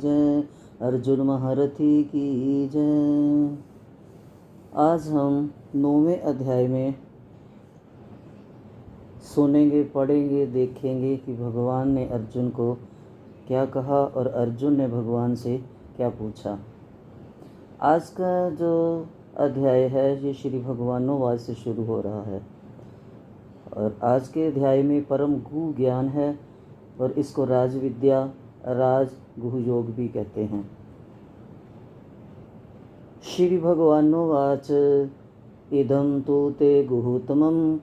जय, अर्जुन महारथी की जय। आज हम 9वें अध्याय में सुनेंगे, पढ़ेंगे, देखेंगे कि भगवान ने अर्जुन को क्या कहा और अर्जुन ने भगवान से क्या पूछा। आज का जो अध्याय है ये श्री भगवानोवाच से शुरू हो रहा है और आज के अध्याय में परम गुह ज्ञान है और इसको राज विद्या, राज गुह योग भी कहते हैं। श्री भगवानोवाच इदं तु ते गुहुतमं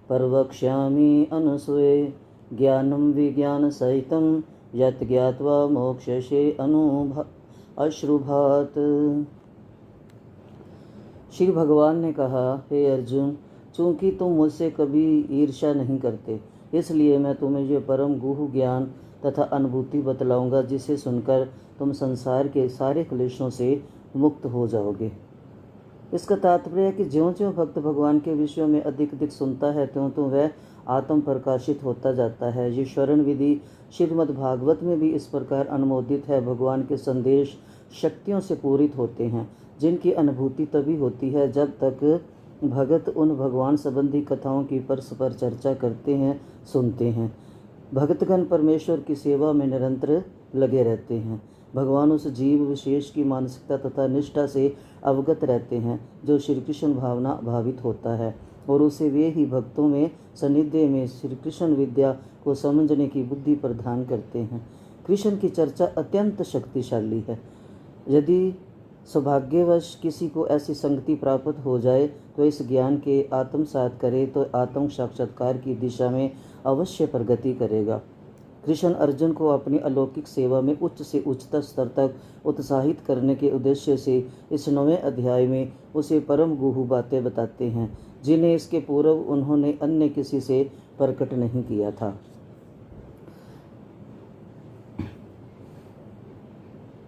प्रवक्ष्यामि अनुसूये ज्ञानं विज्ञान सहितं यत् ज्ञात्वा मोक्ष्यसे अश्रुभात्। श्री भगवान ने कहा, हे अर्जुन, चूँकि तुम मुझसे कभी ईर्ष्या नहीं करते, इसलिए मैं तुम्हें ये परम गुह ज्ञान तथा अनुभूति बतलाऊंगा जिसे सुनकर तुम संसार के सारे क्लेशों से मुक्त हो जाओगे। इसका तात्पर्य है कि ज्यों-ज्यों भक्त भगवान के विषयों में अधिक अधिक सुनता है त्यों-त्यों वह आत्म प्रकाशित होता जाता है। ये श्रवण विधि श्रीमद् भागवत में भी इस प्रकार अनुमोदित है। भगवान के संदेश शक्तियों से पूरित होते हैं जिनकी अनुभूति तभी होती है जब तक भगत उन भगवान संबंधी कथाओं की परस्पर चर्चा करते हैं, सुनते हैं। भक्तगण परमेश्वर की सेवा में निरंतर लगे रहते हैं। भगवान उस जीव विशेष की मानसिकता तथा निष्ठा से अवगत रहते हैं जो श्री कृष्ण भावना भावित होता है और उसे वे ही भक्तों में सानिध्य में श्री कृष्ण विद्या को समझने की बुद्धि प्रदान करते हैं। कृष्ण की चर्चा अत्यंत शक्तिशाली है। यदि सौभाग्यवश किसी को ऐसी संगति प्राप्त हो जाए तो इस ज्ञान के आत्मसात करे तो आत्म साक्षात्कार की दिशा में अवश्य प्रगति करेगा। कृष्ण अर्जुन को अपनी अलौकिक सेवा में उच्च से उच्चतर स्तर तक उत्साहित करने के उद्देश्य से इस 9वें अध्याय में उसे परम गुह बातें बताते हैं जिन्हें इसके पूर्व उन्होंने अन्य किसी से प्रकट नहीं किया था।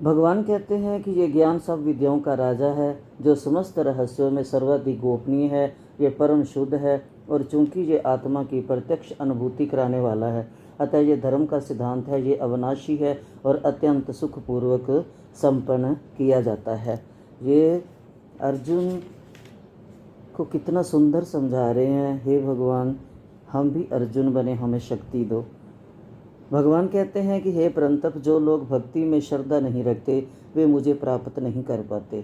भगवान कहते हैं कि ये ज्ञान सब विद्याओं का राजा है जो समस्त रहस्यों में सर्वाधिक गोपनीय है। ये परम शुद्ध है और चूंकि ये आत्मा की प्रत्यक्ष अनुभूति कराने वाला है अतः ये धर्म का सिद्धांत है। ये अविनाशी है और अत्यंत सुखपूर्वक संपन्न किया जाता है। ये अर्जुन को कितना सुंदर समझा रहे हैं। हे भगवान, हम भी अर्जुन बने, हमें शक्ति दो। भगवान कहते हैं कि हे परंतप, जो लोग भक्ति में श्रद्धा नहीं रखते वे मुझे प्राप्त नहीं कर पाते,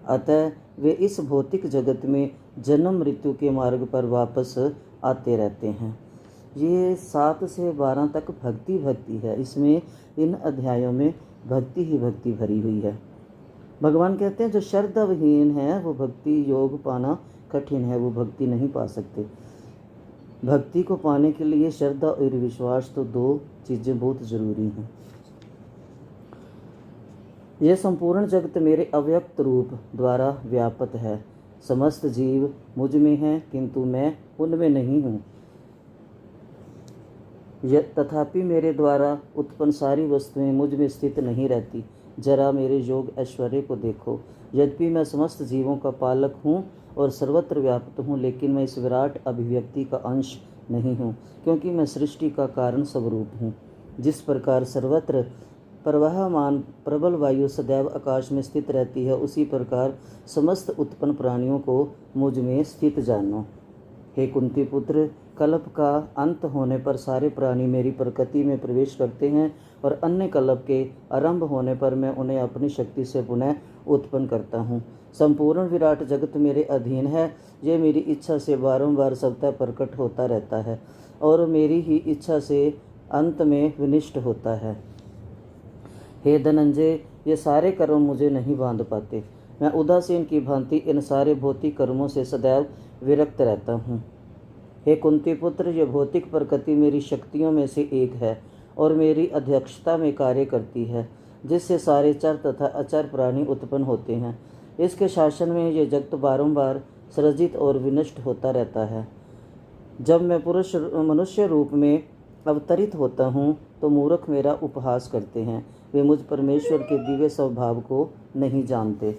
अतः वे इस भौतिक जगत में जन्म मृत्यु के मार्ग पर वापस आते रहते हैं। ये 7 से 12 तक भक्ति है। इसमें इन अध्यायों में भक्ति ही भक्ति भरी हुई है। भगवान कहते हैं जो श्रद्धाविहीन है वो भक्ति योग पाना कठिन है, वो भक्ति नहीं पा सकते। भक्ति को पाने के लिए श्रद्धा और विश्वास तो 2 चीज़ें बहुत जरूरी हैं। यह संपूर्ण जगत मेरे अव्यक्त रूप द्वारा व्याप्त है। समस्त जीव मुझ में हैं किंतु मैं उनमें नहीं हूँ। तथापि मेरे द्वारा उत्पन्न सारी वस्तुएं मुझ में स्थित नहीं रहती। जरा मेरे योग ऐश्वर्य को देखो। यद्यपि मैं समस्त जीवों का पालक हूँ और सर्वत्र व्याप्त हूँ, लेकिन मैं इस विराट अभिव्यक्ति का अंश नहीं हूँ, क्योंकि मैं सृष्टि का कारण स्वरूप हूँ। जिस प्रकार सर्वत्र प्रवाहमान प्रबल वायु सदैव आकाश में स्थित रहती है, उसी प्रकार समस्त उत्पन्न प्राणियों को मुझ में स्थित जानो। हे कुंती पुत्र, कल्प का अंत होने पर सारे प्राणी मेरी प्रकृति में प्रवेश करते हैं और अन्य कल्प के आरंभ होने पर मैं उन्हें अपनी शक्ति से पुनः उत्पन्न करता हूँ। संपूर्ण विराट जगत मेरे अधीन है। ये मेरी इच्छा से बारंबार स्वतः प्रकट होता रहता है और मेरी ही इच्छा से अंत में विनिष्ट होता है। हे धनंजय, ये सारे कर्म मुझे नहीं बांध पाते। मैं उदासीन की भांति इन सारे भौतिक कर्मों से सदैव विरक्त रहता हूँ। हे कुंती पुत्र, ये भौतिक प्रकृति मेरी शक्तियों में से एक है और मेरी अध्यक्षता में कार्य करती है, जिससे सारे चर तथा अचर प्राणी उत्पन्न होते हैं। इसके शासन में ये जगत बारंबार सृजित और विनष्ट होता रहता है। जब मैं मनुष्य रूप में अवतरित होता हूँ तो मूर्ख मेरा उपहास करते हैं। वे मुझ परमेश्वर के दिव्य स्वभाव को नहीं जानते।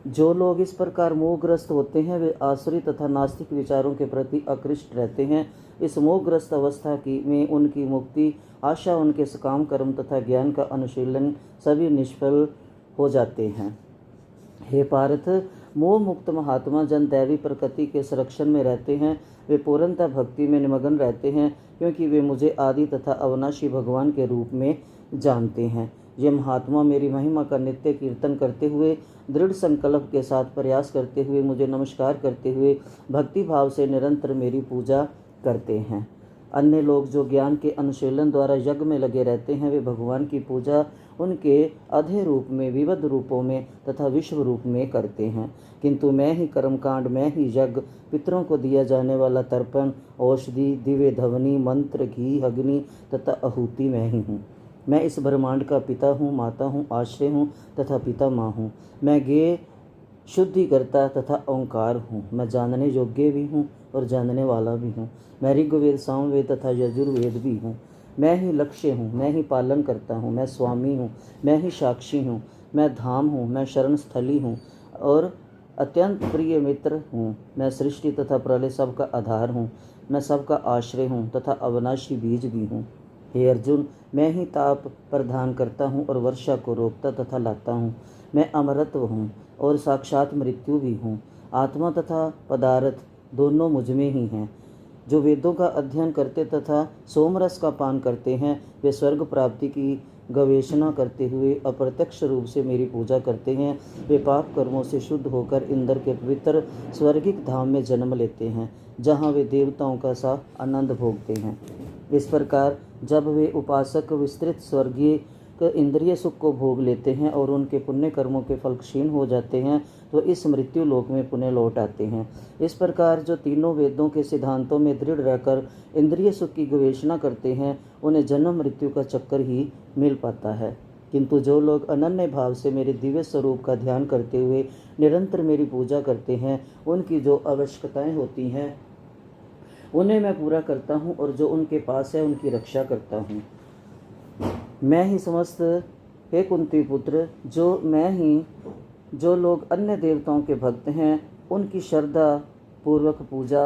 जो लोग इस प्रकार मोहग्रस्त होते हैं वे आसुरी तथा नास्तिक विचारों के प्रति आकृष्ट रहते हैं। इस मोहग्रस्त अवस्था की में उनकी मुक्ति, आशा, उनके सकाम कर्म तथा ज्ञान का अनुशीलन सभी निष्फल हो जाते हैं। हे पार्थ, मोह मुक्त महात्मा जन दैवी प्रकृति के संरक्षण में रहते हैं। वे पूर्णतः भक्ति में निमग्न रहते हैं, क्योंकि वे मुझे आदि तथा अविनाशी भगवान के रूप में जानते हैं। ये महात्मा मेरी महिमा का नित्य कीर्तन करते हुए, दृढ़ संकल्प के साथ प्रयास करते हुए, मुझे नमस्कार करते हुए भक्ति भाव से निरंतर मेरी पूजा करते हैं। अन्य लोग जो ज्ञान के अनुशीलन द्वारा यज्ञ में लगे रहते हैं, वे भगवान की पूजा उनके अधे रूप में, विविध रूपों में तथा विश्व रूप में करते हैं, किंतु मैं ही कर्मकांड, मैं ही यज्ञ, पितरों को दिया जाने वाला तर्पण, औषधि, दिव्य ध्वनि, मंत्र, घी, अग्नि तथा आहुति मैं ही हूँ। मैं इस ब्रह्मांड का पिता हूँ, माता हूँ, आश्रय हूँ तथा पिता माँ हूँ। मैं ज्ञेय, शुद्धिकर्ता तथा ओंकार हूँ। मैं जानने योग्य भी हूँ और जानने वाला भी हूँ। मैं ऋग्वेद, सामवेद तथा यजुर्वेद भी हूँ। मैं ही लक्ष्य हूँ, मैं ही पालन करता हूँ, मैं स्वामी हूँ, मैं ही साक्षी हूँ, मैं धाम हूँ, मैं शरण स्थली हूँ और अत्यंत प्रिय मित्र हूँ। मैं सृष्टि तथा प्रलय सबका आधार हूँ। मैं सबका आश्रय हूँ तथा अविनाशी बीज भी हूँ। हे अर्जुन, मैं ही ताप प्रदान करता हूँ और वर्षा को रोकता तथा लाता हूँ। मैं अमरत्व हूँ और साक्षात मृत्यु भी हूँ। आत्मा तथा पदार्थ दोनों मुझ में ही हैं। जो वेदों का अध्ययन करते तथा सोमरस का पान करते हैं, वे स्वर्ग प्राप्ति की गवेषणा करते हुए अप्रत्यक्ष रूप से मेरी पूजा करते हैं। वे पाप कर्मों से शुद्ध होकर इंद्र के पवित्र स्वर्गिक धाम में जन्म लेते हैं, जहाँ वे देवताओं का सा आनंद भोगते हैं। इस प्रकार जब वे उपासक विस्तृत स्वर्गीय इंद्रिय सुख को भोग लेते हैं और उनके पुण्य कर्मों के फल क्षीण हो जाते हैं, तो इस मृत्यु लोक में पुनः लौट आते हैं। इस प्रकार जो तीनों वेदों के सिद्धांतों में दृढ़ रहकर इंद्रिय सुख की गवेषणा करते हैं, उन्हें जन्म मृत्यु का चक्कर ही मिल पाता है। किंतु जो लोग अनन्य भाव से मेरे दिव्य स्वरूप का ध्यान करते हुए निरंतर मेरी पूजा करते हैं, उनकी जो आवश्यकताएं होती हैं उन्हें मैं पूरा करता हूँ और जो उनके पास है उनकी रक्षा करता हूँ। मैं ही समस्त, हे कुंती पुत्र, जो लोग अन्य देवताओं के भक्त हैं, उनकी श्रद्धा पूर्वक पूजा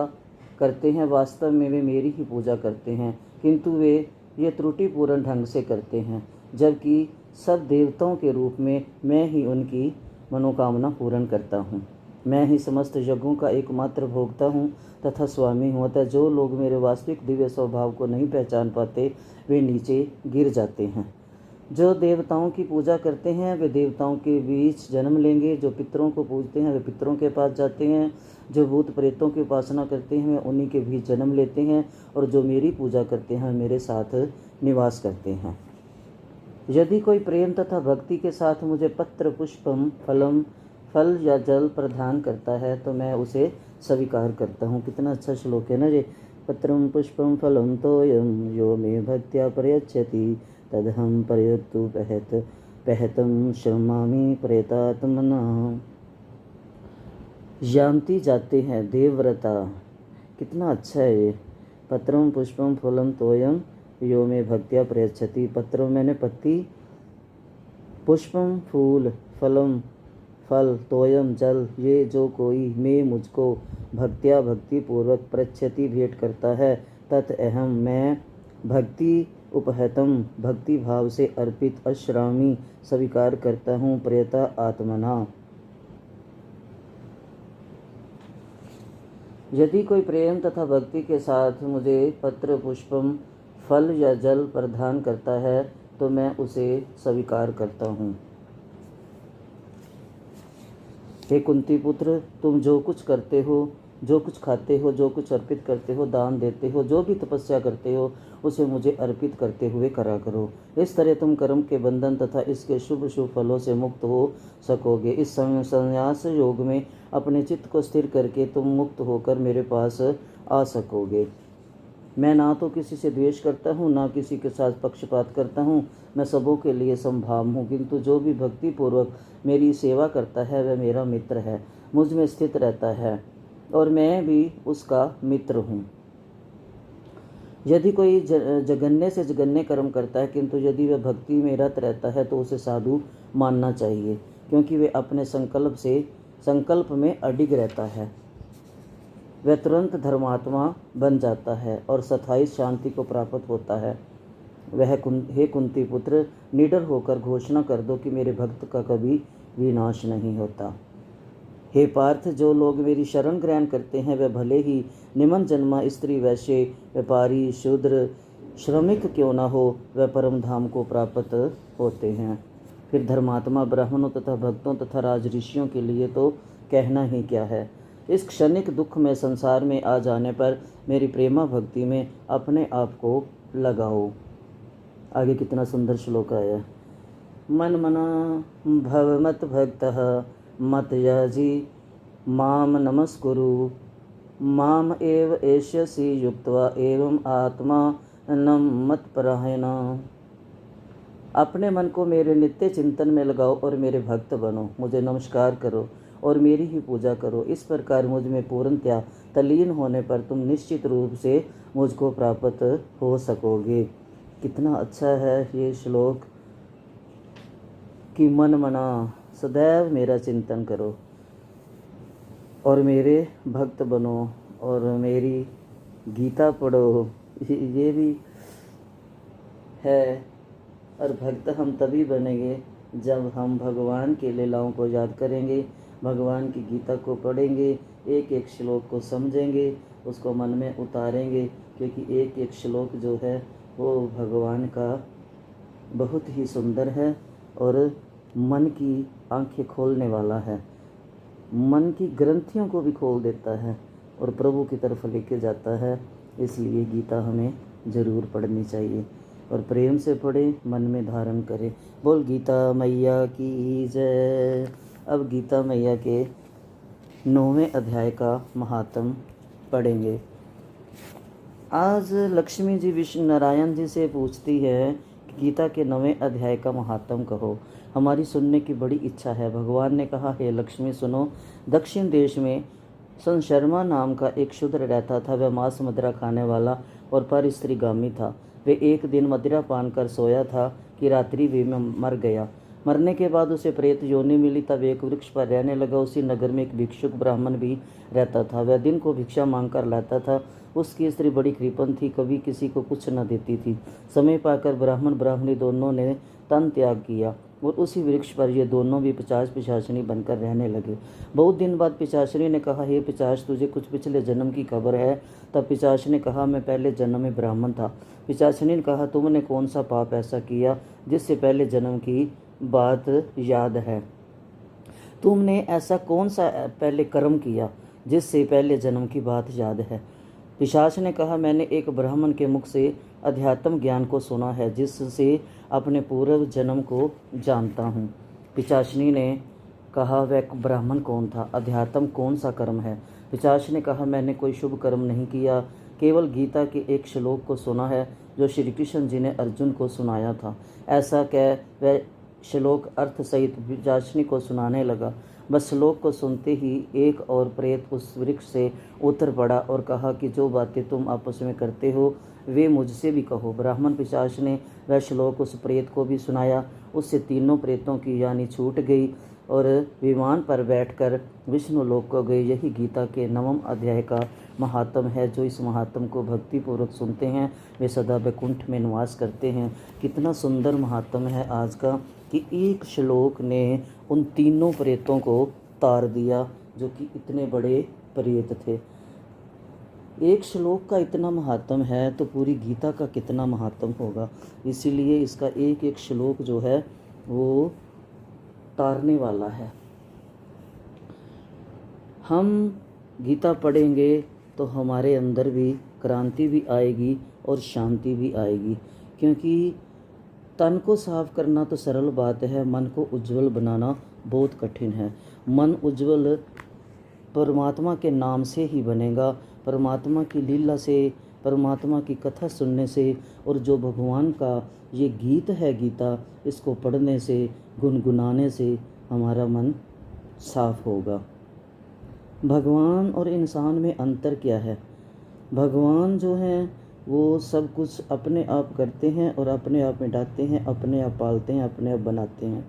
करते हैं, वास्तव में वे मेरी ही पूजा करते हैं, किंतु वे ये त्रुटिपूर्ण ढंग से करते हैं, जबकि सब देवताओं के रूप में मैं ही उनकी मनोकामना पूर्ण करता हूँ। मैं ही समस्त यज्ञों का एकमात्र भोक्ता हूँ तथा स्वामी हूँ। अतः जो लोग मेरे वास्तविक दिव्य स्वभाव को नहीं पहचान पाते, वे नीचे गिर जाते हैं। जो देवताओं की पूजा करते हैं, वे देवताओं के बीच जन्म लेंगे। जो पितरों को पूजते हैं, वे पितरों के पास जाते हैं। जो भूत प्रेतों की उपासना करते हैं, वे उन्हीं के बीच जन्म लेते हैं। और जो मेरी पूजा करते हैं, मेरे साथ निवास करते हैं। यदि कोई प्रेम तथा भक्ति के साथ मुझे पत्र, पुष्पम, फल या जल प्रदान करता है, तो मैं उसे स्वीकार करता हूँ। कितना अच्छा श्लोक है ना ये। पत्रम पुष्पम फलम तोयम यो मे भक्त्या प्रयच्छति तदहम प्रयतु पहतम श्रमामि प्रेतात्मना। यान्ति जाते हैं देवव्रता। कितना अच्छा है ये। पत्रम पुष्पम फलम तोयम यो मे भक्त्या प्रयच्छति। पत्रों मैंने पत्ती, पुष्पम फूल, फलम फल, तोयम जल, ये जो कोई मैं मुझको भक्त्या भक्ति पूर्वक प्रच्छति भेंट करता है, तत् अहम मैं भक्ति उपहतम भक्ति भाव से अर्पित अश्रामी स्वीकार करता हूँ प्रेता आत्मना। यदि कोई प्रेम तथा भक्ति के साथ मुझे पत्र, पुष्पम, फल या जल प्रदान करता है, तो मैं उसे स्वीकार करता हूँ। हे कुंती पुत्र, तुम जो कुछ करते हो, जो कुछ खाते हो, जो कुछ अर्पित करते हो, दान देते हो, जो भी तपस्या करते हो, उसे मुझे अर्पित करते हुए करा करो। इस तरह तुम कर्म के बंधन तथा इसके शुभ शुभ फलों से मुक्त हो सकोगे। इस संन्यास योग में अपने चित्त को स्थिर करके तुम मुक्त होकर मेरे पास आ सकोगे। मैं ना तो किसी से द्वेष करता हूँ, ना किसी के साथ पक्षपात करता हूँ। मैं सबों के लिए समभाव हूँ, किंतु जो भी भक्ति पूर्वक मेरी सेवा करता है, वह मेरा मित्र है, मुझ में स्थित रहता है और मैं भी उसका मित्र हूँ। यदि कोई जघन्य से जघन्य कर्म करता है, किंतु यदि वह भक्ति में रत रहता है, तो उसे साधु मानना चाहिए, क्योंकि वे अपने संकल्प में अडिग रहता है। वह तुरंत धर्मात्मा बन जाता है और स्थायी शांति को प्राप्त होता है। हे कुंती पुत्र, निडर होकर घोषणा कर दो कि मेरे भक्त का कभी विनाश नहीं होता। हे पार्थ, जो लोग मेरी शरण ग्रहण करते हैं वह भले ही निम्न जन्मा स्त्री, वैश्य, व्यापारी, शूद्र, श्रमिक क्यों न हो, वह परम धाम को प्राप्त होते हैं। फिर धर्मात्मा ब्राह्मणों तथा भक्तों तथा राजऋषियों के लिए तो कहना ही क्या है। इस क्षणिक दुख में संसार में आ जाने पर मेरी प्रेमा भक्ति में अपने आप को लगाओ। आगे कितना सुंदर श्लोक आया। मन मना भव मत भक्तः मत याजी माम नमस्कुरु माम एव एष्यसि युक्त्वा एवं आत्मा नम मत परायणा। अपने मन को मेरे नित्य चिंतन में लगाओ और मेरे भक्त बनो। मुझे नमस्कार करो और मेरी ही पूजा करो। इस प्रकार मुझ में पूर्णतया तल्लीन होने पर तुम निश्चित रूप से मुझको प्राप्त हो सकोगे। कितना अच्छा है ये श्लोक कि मन मना सदैव मेरा चिंतन करो और मेरे भक्त बनो और मेरी गीता पढ़ो। ये भी है। और भक्त हम तभी बनेंगे जब हम भगवान के लीलाओं को याद करेंगे, भगवान की गीता को पढ़ेंगे, एक एक श्लोक को समझेंगे, उसको मन में उतारेंगे, क्योंकि एक एक श्लोक जो है वो भगवान का बहुत ही सुंदर है और मन की आंखें खोलने वाला है, मन की ग्रंथियों को भी खोल देता है और प्रभु की तरफ लेके जाता है। इसलिए गीता हमें ज़रूर पढ़नी चाहिए और प्रेम से पढ़े, मन में धारण करें। बोल गीता मैया की जय। अब गीता मैया के 9वें अध्याय का महात्म पढ़ेंगे। आज लक्ष्मी जी विष्णु नारायण जी से पूछती है कि गीता के 9वें अध्याय का महात्म कहो, हमारी सुनने की बड़ी इच्छा है। भगवान ने कहा, हे लक्ष्मी सुनो। दक्षिण देश में संशर्मा नाम का एक शूद्र रहता था। वह मांस मदिरा खाने वाला और पर स्त्रीगामी था। वे एक दिन मदिरा पान कर सोया था कि रात्रि में मर गया। मरने के बाद उसे प्रेत योनि मिली। तब एक वृक्ष पर रहने लगा। उसी नगर में एक भिक्षुक ब्राह्मण भी रहता था। वह दिन को भिक्षा मांगकर लाता था। उसकी स्त्री बड़ी कृपण थी, कभी किसी को कुछ न देती थी। समय पाकर ब्राह्मण ब्राह्मणी दोनों ने तन त्याग किया और उसी वृक्ष पर ये दोनों भी पिशाचिनी बनकर रहने लगे। बहुत दिन बाद पिशाचिनी ने कहा, हे पिशाच, तुझे कुछ पिछले जन्म की खबर है? तब पिशाच ने कहा, मैं पहले जन्म में ब्राह्मण था। पिशाचिनी ने कहा, तुमने कौन सा पाप ऐसा किया जिससे पहले जन्म की बात याद है? तुमने ऐसा कौन सा पहले कर्म किया जिससे पहले जन्म की बात याद है? पिशाच ने कहा, मैंने एक ब्राह्मण के मुख से अध्यात्म ज्ञान को सुना है, जिससे अपने पूर्व जन्म को जानता हूँ। पिशाचिनी ने कहा, वह ब्राह्मण कौन था? अध्यात्म कौन सा कर्म है? पिशाच ने कहा, मैंने कोई शुभ कर्म नहीं किया, केवल गीता के एक श्लोक को सुना है जो श्री कृष्ण जी ने अर्जुन को सुनाया था। ऐसा कह वह श्लोक अर्थ सहित पिशाचिनी को सुनाने लगा। बस श्लोक को सुनते ही एक और प्रेत उस वृक्ष से उतर पड़ा और कहा कि जो बातें तुम आपस में करते हो वे मुझसे भी कहो। ब्राह्मण पिशाच ने वह श्लोक उस प्रेत को भी सुनाया। उससे तीनों प्रेतों की यानी छूट गई और विमान पर बैठकर विष्णु लोक को गए। यही गीता के 9वें अध्याय का महात्म है। जो इस महात्म को भक्तिपूर्वक सुनते हैं वे सदा वैकुंठ में निवास करते हैं। कितना सुंदर महात्म है आज का कि एक श्लोक ने उन तीनों प्रेतों को तार दिया जो कि इतने बड़े प्रेत थे। एक श्लोक का इतना महात्म है तो पूरी गीता का कितना महात्म होगा। इसीलिए इसका एक एक श्लोक जो है वो तारने वाला है। हम गीता पढ़ेंगे तो हमारे अंदर भी क्रांति भी आएगी और शांति भी आएगी, क्योंकि तन को साफ करना तो सरल बात है, मन को उज्जवल बनाना बहुत कठिन है। मन उज्जवल परमात्मा के नाम से ही बनेगा, परमात्मा की लीला से, परमात्मा की कथा सुनने से, और जो भगवान का ये गीत है गीता, इसको पढ़ने से, गुनगुनाने से हमारा मन साफ होगा। भगवान और इंसान में अंतर क्या है? भगवान जो हैं वो सब कुछ अपने आप करते हैं और अपने आप मिटाते हैं, अपने आप पालते हैं, अपने आप बनाते हैं।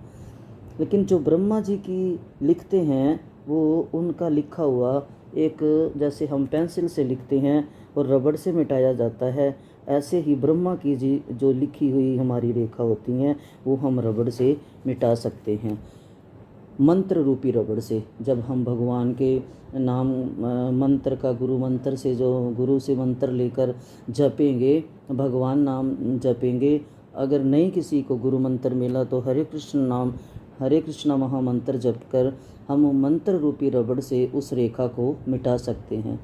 लेकिन जो ब्रह्मा जी की लिखते हैं वो उनका लिखा हुआ एक जैसे हम पेंसिल से लिखते हैं और रबड़ से मिटाया जाता है, ऐसे ही ब्रह्मा की जी जो लिखी हुई हमारी रेखा होती हैं वो हम रबड़ से मिटा सकते हैं, मंत्र रूपी रबड़ से। जब हम भगवान के नाम मंत्र का गुरु मंत्र से जो गुरु से मंत्र लेकर जपेंगे, भगवान नाम जपेंगे, अगर नहीं किसी को गुरु मंत्र मिला तो हरे कृष्ण महामंत्र जप कर हम मंत्र रूपी रबड़ से उस रेखा को मिटा सकते हैं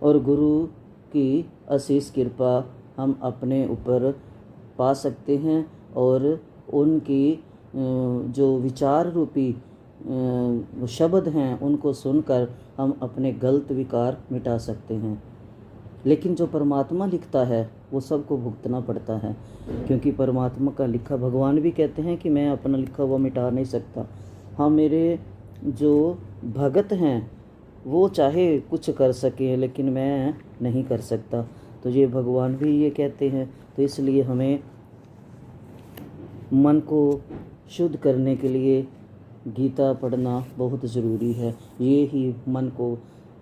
और गुरु की असीस कृपा हम अपने ऊपर पा सकते हैं और उनकी जो विचार रूपी शब्द हैं उनको सुनकर हम अपने गलत विकार मिटा सकते हैं। लेकिन जो परमात्मा लिखता है वो सबको भुगतना पड़ता है, क्योंकि परमात्मा का लिखा, भगवान भी कहते हैं कि मैं अपना लिखा हुआ मिटा नहीं सकता। हाँ, मेरे जो भगत हैं वो चाहे कुछ कर सके लेकिन मैं नहीं कर सकता, तो ये भगवान भी ये कहते हैं। तो इसलिए हमें मन को शुद्ध करने के लिए गीता पढ़ना बहुत ज़रूरी है। ये ही मन को,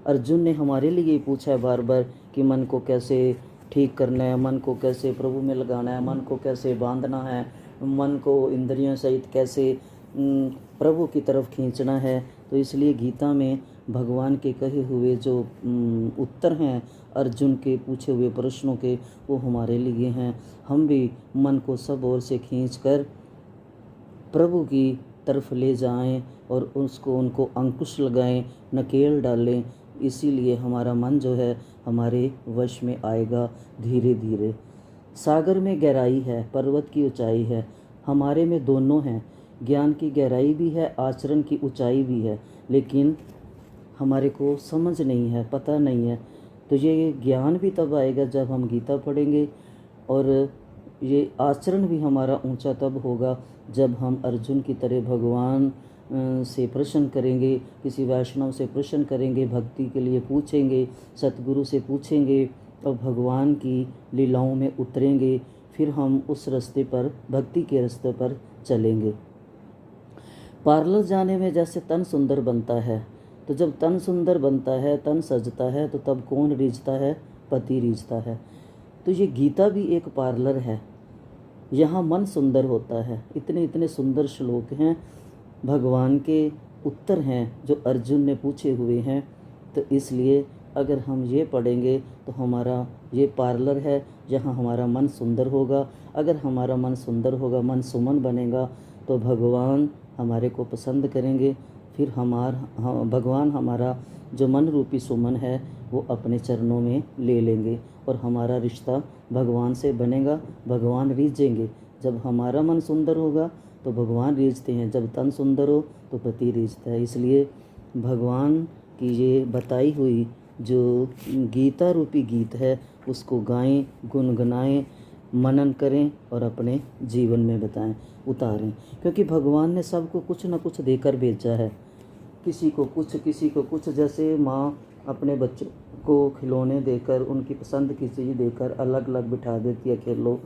अर्जुन ने हमारे लिए पूछा है बार बार कि मन को कैसे ठीक करना है, मन को कैसे प्रभु में लगाना है, मन को कैसे बांधना है, मन को इंद्रियों सहित कैसे प्रभु की तरफ खींचना है। तो इसलिए गीता में भगवान के कहे हुए जो उत्तर हैं अर्जुन के पूछे हुए प्रश्नों के, वो हमारे लिए हैं। हम भी मन को सब ओर से खींचकर प्रभु की तरफ ले जाएं और उनको अंकुश लगाएं, नकेल डालें। इसीलिए हमारा मन जो है हमारे वश में आएगा धीरे धीरे। सागर में गहराई है, पर्वत की ऊंचाई है, हमारे में दोनों हैं। ज्ञान की गहराई भी है, आचरण की ऊंचाई भी है, लेकिन हमारे को समझ नहीं है, पता नहीं है। तो ये ज्ञान भी तब आएगा जब हम गीता पढ़ेंगे, और ये आचरण भी हमारा ऊंचा तब होगा जब हम अर्जुन की तरह भगवान से प्रश्न करेंगे, किसी वैष्णव से प्रश्न करेंगे, भक्ति के लिए पूछेंगे, सतगुरु से पूछेंगे और भगवान की लीलाओं में उतरेंगे। फिर हम उस रास्ते पर, भक्ति के रास्ते पर चलेंगे। पार्लर जाने में जैसे तन सुंदर बनता है, तो जब तन सुंदर बनता है, तन सजता है, तो तब कौन रीझता है? पति रीझता है। तो ये गीता भी एक पार्लर है, यहाँ मन सुंदर होता है। इतने इतने सुंदर श्लोक हैं, भगवान के उत्तर हैं जो अर्जुन ने पूछे हुए हैं। तो इसलिए अगर हम ये पढ़ेंगे तो हमारा ये पार्लर है जहाँ हमारा मन सुंदर होगा। अगर हमारा मन सुंदर होगा, मन सुमन बनेगा, तो भगवान हमारे को पसंद करेंगे। फिर भगवान हमारा जो मन रूपी सुमन है वो अपने चरणों में ले लेंगे और हमारा रिश्ता भगवान से बनेगा। भगवान रीझेंगे। जब हमारा मन सुंदर होगा तो भगवान रीझते हैं, जब तन सुंदर हो तो पति रीझता है। इसलिए भगवान की ये बताई हुई जो गीता रूपी गीत है उसको गाएं, गुनगुनाएं, मनन करें और अपने जीवन में उतारें। क्योंकि भगवान ने सबको कुछ न कुछ देकर भेजा है, किसी को कुछ। जैसे माँ अपने बच्चों को खिलौने देकर, उनकी पसंद की चीज़ देकर अलग अलग बिठा देती है, खेलो।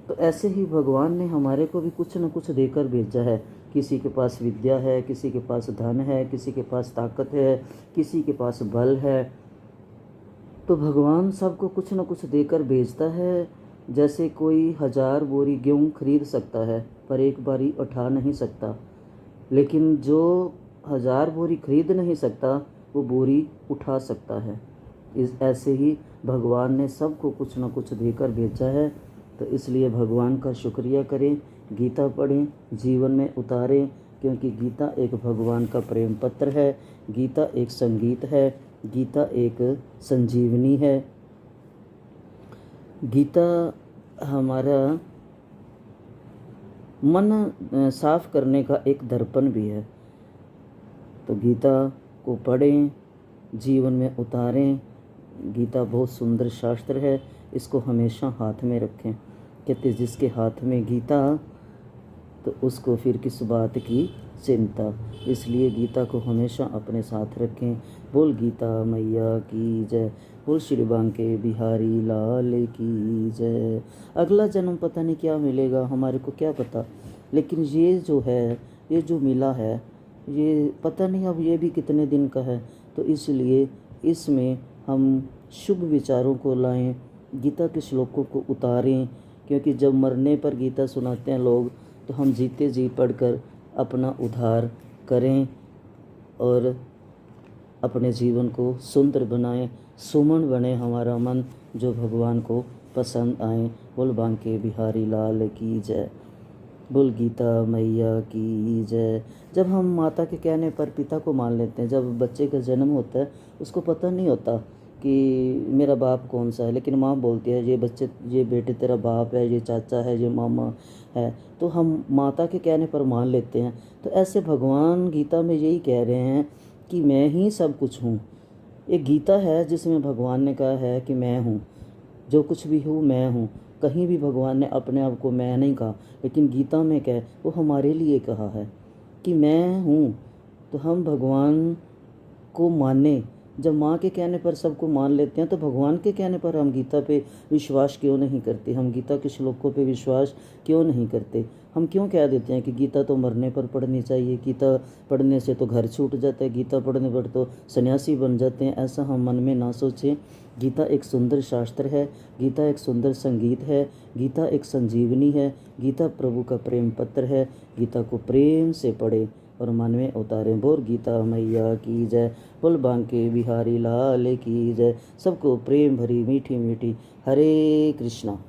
तो ऐसे ही भगवान ने हमारे को भी कुछ न कुछ देकर भेजा है। किसी के पास विद्या है, किसी के पास धन है, किसी के पास ताकत है, किसी के पास बल है। तो भगवान सबको कुछ न कुछ देकर भेजता है। जैसे कोई 1000 बोरी गेहूँ खरीद सकता है पर एक बारी उठा नहीं सकता, लेकिन जो 1000 बोरी खरीद नहीं सकता वो बोरी उठा सकता है। ऐसे ही भगवान ने सबको कुछ न कुछ देकर भेजा है। तो इसलिए भगवान का शुक्रिया करें, गीता पढ़ें, जीवन में उतारें, क्योंकि गीता एक भगवान का प्रेम पत्र है, गीता एक संगीत है, गीता एक संजीवनी है। गीता हमारा मन साफ करने का एक दर्पण भी है। तो गीता को पढ़ें, जीवन में उतारें। गीता बहुत सुंदर शास्त्र है, इसको हमेशा हाथ में रखें। कहते जिसके हाथ में गीता तो उसको फिर किस बात की चिंता। इसलिए गीता को हमेशा अपने साथ रखें। बोल गीता मैया की जय, बोल श्री बांके बिहारी लाल की जय। अगला जन्म पता नहीं क्या मिलेगा, हमारे को क्या पता, लेकिन ये जो है, ये जो मिला है, ये पता नहीं अब ये भी कितने दिन का है। तो इसलिए इसमें हम शुभ विचारों को लाएं, गीता के श्लोकों को उतारें, क्योंकि जब मरने पर गीता सुनाते हैं लोग तो हम जीते जी पढ़कर अपना उद्धार करें और अपने जीवन को सुंदर बनाएं, सुमन बने हमारा मन, जो भगवान को पसंद आए। बोल बांके बिहारी लाल की जय, बोल गीता मैया की जय। जब हम माता के कहने पर पिता को मान लेते हैं, जब बच्चे का जन्म होता है उसको पता नहीं होता कि मेरा बाप कौन सा है, लेकिन माँ बोलती है ये बेटे तेरा बाप है, ये चाचा है, ये मामा है, तो हम माता के कहने पर मान लेते हैं। तो ऐसे भगवान गीता में यही कह रहे हैं कि मैं ही सब कुछ हूँ। एक गीता है जिसमें भगवान ने कहा है कि मैं हूँ, जो कुछ भी हूँ मैं हूँ। कहीं भी भगवान ने अपने आप को मैं नहीं कहा, लेकिन गीता में क्या है, वो हमारे लिए कहा है कि मैं हूँ। तो हम भगवान को माने। जब माँ के कहने पर सबको मान लेते हैं, तो भगवान के कहने पर हम गीता पे विश्वास क्यों नहीं करते? हम गीता के श्लोकों पे विश्वास क्यों नहीं करते? हम क्यों कह देते हैं कि गीता तो मरने पर पढ़नी चाहिए, गीता पढ़ने से तो घर छूट जाता है, गीता पढ़ने पर तो सन्यासी बन जाते हैं? ऐसा हम मन में ना सोचें। गीता एक सुंदर शास्त्र है, गीता एक सुंदर संगीत है, गीता एक संजीवनी है, गीता प्रभु का प्रेम पत्र है। गीता को प्रेम से पढ़े और मन में उतारें। बोल गीता मैया की जय, बोल बांके बिहारी लाल की जय। सबको प्रेम भरी मीठी मीठी हरे कृष्णा।